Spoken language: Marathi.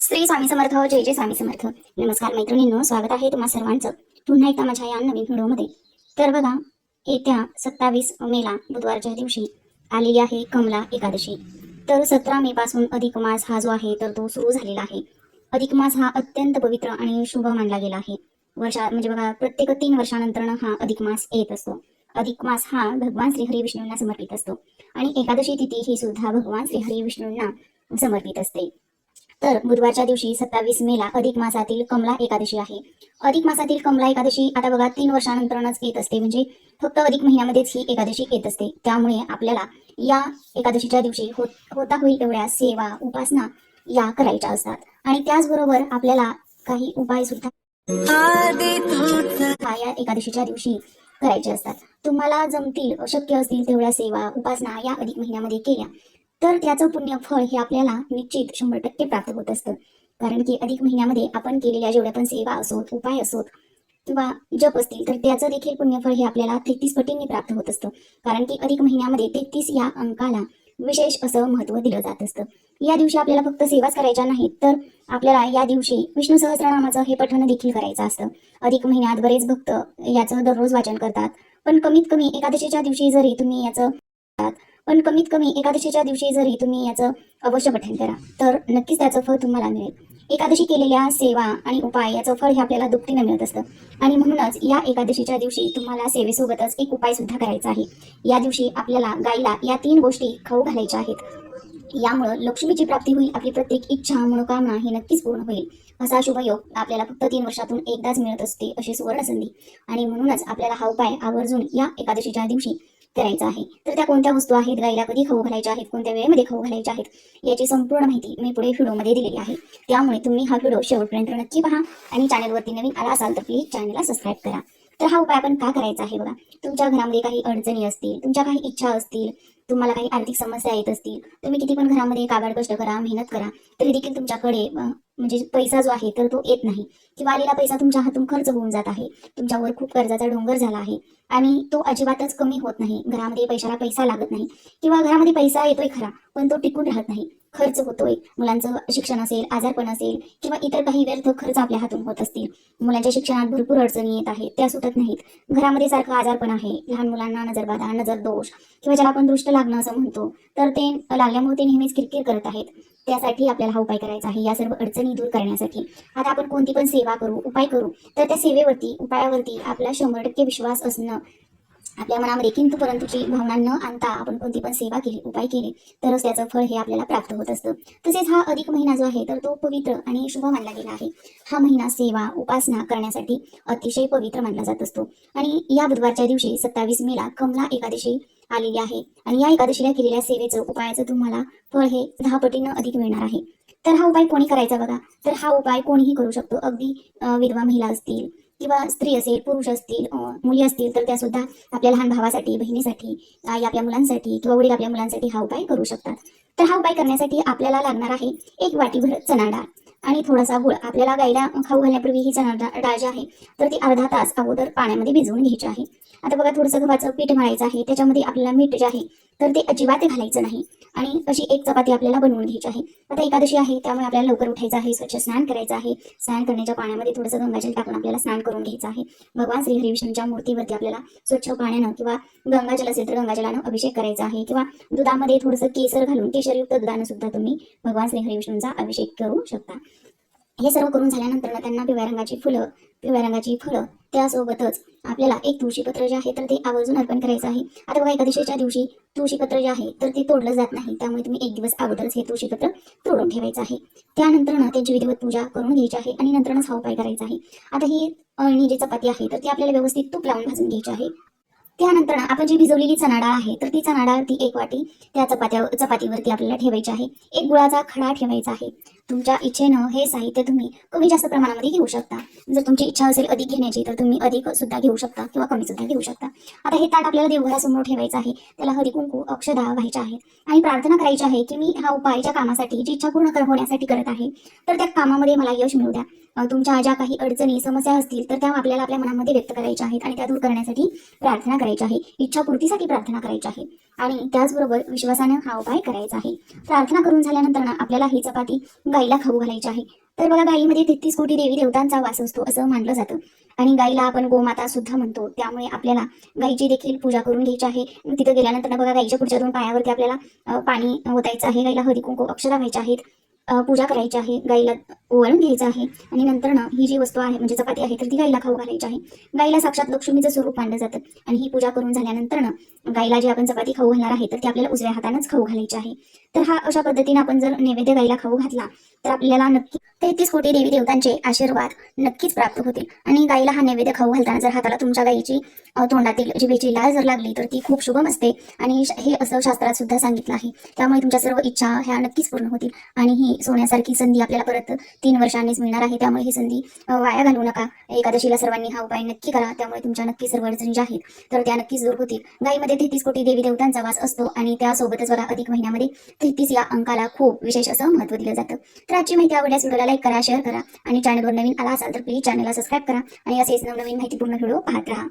श्री स्वामी समर्थ. जय जय स्वामी समर्थ. नमस्कार मैत्रिणींनो, स्वागत आहे तुम्हा सर्वांचं पुन्हा एकदा माझ्या या नवीन व्हिडिओमध्ये. तर बघा, येत्या 27 मेला बुधवारच्या दिवशी आलेली आहे कमला एकादशी. तर 17 मे पासून अधिक मास हा जो आहे तर तो सुरू झालेला आहे. अधिक मास हा अत्यंत पवित्र आणि शुभ मानला गेला आहे. म्हणजे बघा, प्रत्येक 3 वर्षानंतर हा अधिक मास येत असतो. अधिक मास हा भगवान श्री हरी विष्णूंना समर्पित असतो आणि एकादशी तिथी ही सुद्धा भगवान श्री हरी विष्णूंना समर्पित असते. तर बुधवारच्या दिवशी 27 मेला अधिक मासातील कमला एकादशी आहे. अधिक मासातील कमला एकादशी आता बघा 3 वर्षानंतरच येत असते, म्हणजे फक्त अधिक महिन्यामध्येच ही एकादशी येत असते. त्यामुळे आपल्याला या एकादशीच्या दिवशी होता होईल एवढ्या सेवा उपासना या करायच्या असतात आणि त्याचबरोबर आपल्याला काही उपाय सुद्धा या एकादशीच्या दिवशी करायचे असतात. तुम्हाला जमतील, शक्य असतील तेवढ्या सेवा उपासना या अधिक महिन्यामध्ये केल्या तर त्याचं पुण्य फळ हे आपल्याला निश्चित 100% प्राप्त होत असतं. कारण की अधिक महिन्यामध्ये आपण केलेल्या जेवढ्या पण सेवा असोत, उपाय असोत किंवा जप असतील तर त्याचं देखील पुण्यफळ हे आपल्याला 33 पटींनी प्राप्त होत असतं. कारण की अधिक महिन्यामध्ये 33 या अंकाला विशेष असं महत्त्व दिलं जात असतं. या दिवशी आपल्याला फक्त सेवाच करायच्या नाहीत, तर आपल्याला या दिवशी विष्णू सहस्रनामाचं हे पठण देखील करायचं असतं. अधिक महिन्यात बरेच भक्त याचं दररोज वाचन करतात, पण कमीत कमी एकादशीच्या दिवशी जरी तुम्ही याचं अवश्य पठण करा तर नक्कीच त्याचं फळ तुम्हाला मिळेल. एकादशी केलेल्या सेवा आणि उपाय याचं फळ हे आपल्याला दुपटीने मिळत असतं आणि म्हणूनच या एकादशीच्या दिवशी तुम्हाला सेवेसोबतच एक उपाय सुद्धा करायचा आहे. या दिवशी आपल्याला गायला या 3 गोष्टी खाऊ घालायच्या आहेत. यामुळे लक्ष्मीची प्राप्ती होईल, आपली प्रत्येक इच्छा मनोकामना ही नक्कीच पूर्ण होईल. असा शुभ योग आपल्याला फक्त 3 वर्षातून एकदाच मिळत असते, अशी सुवर्ण संधी. आणि म्हणूनच आपल्याला हा उपाय आवर्जून या एकादशीच्या दिवशी करायचा आहे. तर त्या कोणत्या वस्तू आहेत, गायला कधी खाऊ घालायच्या आहेत, कोणत्या वेळेमध्ये खाऊ घालायच्या आहेत याची संपूर्ण माहिती मी पुढे व्हिडिओमध्ये दिलेली आहे. त्यामुळे तुम्ही हा व्हिडिओ शेवटपर्यंत नक्की पहा आणि चॅनलवरती नवीन आला असाल तर प्लीज चॅनलला सबस्क्राईब करा. तर हा उपाय आपण का करायचा आहे बघा, तुमच्या घरामध्ये काही अडचणी असतील, तुमच्या काही इच्छा असतील, तुम्हाला काही आर्थिक समस्या येत असतील, तुम्ही किती पण घरामध्ये काबाड कष्ट करा, मेहनत करा, तरी देखील तुमच्याकडे म्हणजे पैसा जो आहे तर तो येत नाही किंवा आलेला पैसा तुमच्या हातून खर्च होऊन जात आहे, तुमच्यावर खूप कर्जाचा डोंगर झाला आहे आणि तो अजिबातच कमी होत नाही. घरामध्ये पैशाला पैसा लागत नाही किंवा घरामध्ये पैसा येतोय खरा पण तो टिकून राहत नाही, खर्च होतोय. मुलांचं शिक्षण असेल, आजारपण असेल किंवा इतर काही व्यर्थ खर्च आपल्या हातून होत असतील, मुलांच्या शिक्षणात भरपूर अडचणी येत आहेत, त्या सुटत नाहीत. घरामध्ये सारखं आजारपण आहे, लहान मुलांना नजरबाधा, नजर दोष किंवा ज्याला आपण दृष्ट लागणं असं म्हणतो, तर ते लागल्यामुळे ते नेहमीच किरकिर करत आहेत. त्यासाठी आपल्याला हा उपाय करायचा आहे, या सर्व अडचणी दूर करण्यासाठी. आता आपण कोणती पण सेवा करू, उपाय करू, तर त्या सेवेवरती, उपायावरती आपला 100% विश्वास असणं आपल्या मनामध्ये किंतु परंतुची भावना न आणता आपण कोणती पण सेवा केली, उपाय केले तरच त्याचं फळ हे आपल्याला प्राप्त होत असतं. तसेच हा अधिक महिना जो आहे तर तो पवित्र आणि शुभ मानला गेला आहे. हा महिना सेवा उपासना करण्यासाठी अतिशय पवित्र मानला जात असतो आणि या बुधवारच्या दिवशी 27 मेला कमला एकादशी आलेली आहे आणि या एकादशीला केलेल्या सेवेचं, उपायाचं तुम्हाला फळ हे 10 पटीनं अधिक मिळणार आहे. तर हा उपाय कोणी करायचा बघा, तर हा उपाय कोणीही करू शकतो. अगदी विधवा महिला असतील किंवा स्त्री असेल, पुरुष असतील, मुली असतील तर त्या सुद्धा आपल्या लहान भावासाठी, बहिणीसाठी, आई आपल्या मुलांसाठी किंवा वडील आपल्या मुलांसाठी हा उपाय करू शकतात. तर हा उपाय करण्यासाठी आपल्याला लागणार आहे 1 वाटीभर चणा डाळ आणि थोडासा गुळ. आपल्याला गाईला खाऊ घालण्यापूर्वी ही चणा डाळ जी आहे तर ती अर्धा तास अगोदर पाण्यामध्ये भिजवून घ्यायची आहे. आता बघा, थोडंसं गव्हाचं पीठ मळायचं आहे, त्याच्यामध्ये आपल्याला मीठ जे आहे तर ते अजिबात घालायचं नाही आणि अशी 1 चपाती आपल्याला बनवून घ्यायची आहे. आता एकादशी आहे त्यामुळे आपल्याला लवकर उठायचं आहे, स्वच्छ स्नान करायचं आहे. स्नान करण्याच्या पाण्यामध्ये थोडंसं गंगाजल टाकून आपल्याला स्नान करून घ्यायचं आहे. भगवान श्री हरी विष्णूंच्या मूर्तीवरती आपल्याला स्वच्छ पाण्यानं किंवा गंगाजल असेल तर गंगाजलानं अभिषेक करायचा आहे किंवा दुधामध्ये थोडंसं केसर घालून, केशरयुक्त दुधानं सुद्धा तुम्ही भगवान श्री हरी विष्णूंचा अभिषेक करू शकता. हे सर्व करून झाल्यानंतर त्यांना पिवळ्या रंगाची फळं त्यासोबतच आपल्याला 1 तुळशीपत्र जे आहे तर ते आवर्जून अर्पण करायचं आहे. आता बघा, एकादशीच्या दिवशी तुळशीपत्र जे आहे तर ते तोडलं जात नाही, त्यामुळे तुम्ही 1 दिवस अगोदरच हे तुळशीपत्र तोडून ठेवायचं आहे. त्यानंतर त्यांची विधिवत पूजा करून घ्यायची आहे आणि नंतरच हा उपाय करायचा आहे. आता ही अळणी जी चपाती आहे तर ती आपल्याला व्यवस्थित तूप लावून भाजून घ्यायची आहे. त्यानंतर आपण जी भिजवलेली चणा डाळ आहे तर ती चणा डाळ ती 1 वाटी त्या चपातीवरती आपल्याला ठेवायची आहे. 1 गुळाचा खडा ठेवायचा आहे. तुमच्या इच्छेनं हे साहित्य तुम्ही कमी जास्त प्रमाणामध्ये घेऊ शकता. जर तुमची इच्छा असेल अधिक घेण्याची तर तुम्ही अधिक सुद्धा घेऊ शकता किंवा कमी सुद्धा घेऊ शकता. आता हे ताट आपल्याला देवघरासमोर ठेवायचं आहे, त्याला हरिकुंकू अक्षदा व्हायच्या आहेत आणि प्रार्थना करायची आहे की मी हा उपायच्या कामासाठी, जी इच्छा पूर्ण होण्यासाठी करत आहे तर त्या कामामध्ये मला यश मिळू द्या. तुमच्या ज्या काही अडचणी समस्या असतील तर त्या आपल्याला आपल्या मनामध्ये व्यक्त करायच्या आहेत आणि त्या दूर करण्यासाठी प्रार्थना करायची आहे, इच्छापूर्तीसाठी प्रार्थना करायची आहे आणि त्याचबरोबर विश्वासानं हा उपाय करायचा आहे. प्रार्थना करून झाल्यानंतर ना आपल्याला ही चपाती गाईला खाऊ घालायची आहे. तर बघा, गाईमध्ये 33 कोटी देवी देवतांचा वास असतो असं मानलं जातं आणि गाईला आपण गोमाता सुद्धा म्हणतो. त्यामुळे आपल्याला गाईची देखील पूजा करून घ्यायची आहे. तिथं गेल्यानंतर ना बघा, गाईच्या पुढच्या 2 पायावरती आपल्याला पाणी ओतायचं आहे. गाईला हळदी कुंकू अक्षता व्हायच्या आहेत, पूजा करायची आहे, गाईला ओवाळून घ्यायचं आहे आणि नंतर ना ही जी वस्तू आहे म्हणजे चपाती आहे तर ती गाईला खाऊ घालायची आहे. गाईला साक्षात लक्ष्मीचं स्वरूप मानलं जातं आणि ही पूजा करून झाल्यानंतर ना गाईला जी आपण चपाती खाऊ घालणार आहे तर ती आपल्याला उजव्या हातानंच खाऊ घालायची आहे. तर हा अशा पद्धतीने आपण जर नैवेद्य गाईला खाऊ घातला तर आपल्याला नक्की 33 कोटी देवी देवतांचे आशीर्वाद नक्कीच प्राप्त होतील. आणि गाईला हा नैवेद्य खाऊ घालताना जर हाताला तुमच्या गाईची तोंडातील जिभेची लाळ जर लागली तर ती खूप शुभम असते आणि हे असं शास्त्रात सुद्धा सांगितलं आहे. त्यामुळे तुमच्या सर्व इच्छा ह्या नक्कीच पूर्ण होतील आणि ही सोन्यासारखी संधी आपल्याला परत 3 वर्षांनीच मिळणार आहे. त्यामुळे ही संधी वाया घालवू नका. एकादशीला सर्वांनी हा उपाय नक्की करा. त्यामुळे तुमच्या नक्की सर्व अडचणी ज्या आहेत तर त्या नक्कीच दूर होतील. गाईमध्ये 33 कोटी देवी देवतांचा वास असतो आणि त्यासोबतच बघा, अधिक महिन्यामध्ये 33 या अंकाला खूप विशेष असं महत्त्व दिलं जातं. तर आजची माहिती आवडल्यास व्हिडिओला लाईक करा, शेअर करा आणि चॅनलवर नवीन आला असाल तर प्लीज चॅनलला सबस्क्राईब करा आणि असेच नवनवीन माहितीपूर्ण व्हिडिओ पाहत राहा.